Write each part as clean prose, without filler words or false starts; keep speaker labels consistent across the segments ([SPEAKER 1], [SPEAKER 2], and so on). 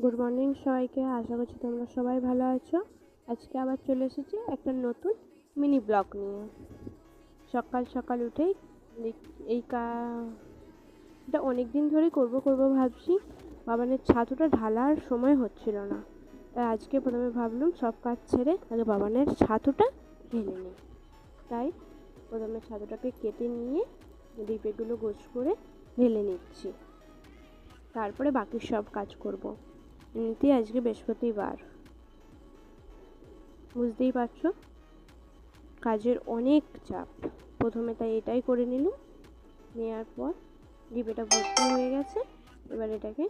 [SPEAKER 1] Good morning সবাইকে, আশা করছি তোমরা সবাই ভালো আছো। আজকে আবার চলে এসেছি একটা নতুন মিনি ব্লগ নিয়ে। সকাল সকাল উঠেই এই এটা অনেক দিন ধরেই করবো ভাবছি, বাবানের ছাতুটা ঢালার সময় হচ্ছিল না, তাই আজকে প্রথমে ভাবলাম সব কাজ ছেড়ে আগে বাবানের ছাতুটা ঢেলে নিই। তাই প্রথমে ছাতুটাকে কেটে নিয়ে ডিপেগুলো গোছ করে ঢেলে নিচ্ছি, তারপরে বাকি সব কাজ করব। এমনিতেই আজকে বৃহস্পতিবার, বুঝতেই পারছো কাজের অনেক চাপ। প্রথমে তাই এটাই করে নিলাম, নেওয়ার পর ডিপেটা ভর্তি হয়ে গেছে। এবার এটাকে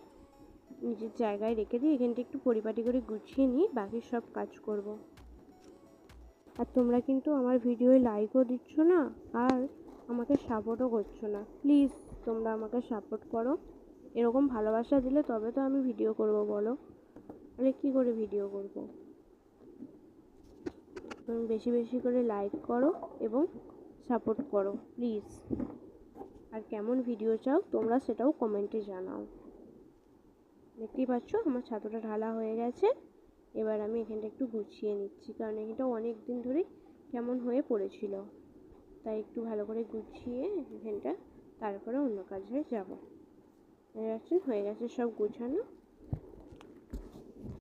[SPEAKER 1] নিজের জায়গায় রেখে দিই, এখানটা একটু পরিপাটি করে গুছিয়ে নিয়ে বাকি সব কাজ করব। আর তোমরা কিন্তু আমার ভিডিওয় লাইকও দিচ্ছ না, আর আমাকে সাপোর্টও করছো না। প্লিজ তোমরা আমাকে সাপোর্ট করো, এরকম ভালোবাসা দিলে তবে তো আমি ভিডিও করব, বলো মানে কী করে ভিডিও করব। বেশি বেশি করে লাইক করো এবং সাপোর্ট করো প্লিজ। আর কেমন ভিডিও চাও তোমরা সেটাও কমেন্টে জানাও। দেখতেই পাচ্ছ আমার ছাতুটা ঢালা হয়ে গেছে। এবার আমি এখানটা একটু গুছিয়ে নিচ্ছি, কারণ এখানটা অনেক দিন ধরেই কেমন হয়ে পড়েছিল, তাই একটু ভালো করে গুছিয়ে এখানটা তারপরে অন্য কাজে যাব। হয়ে গেছে সব গুছানো।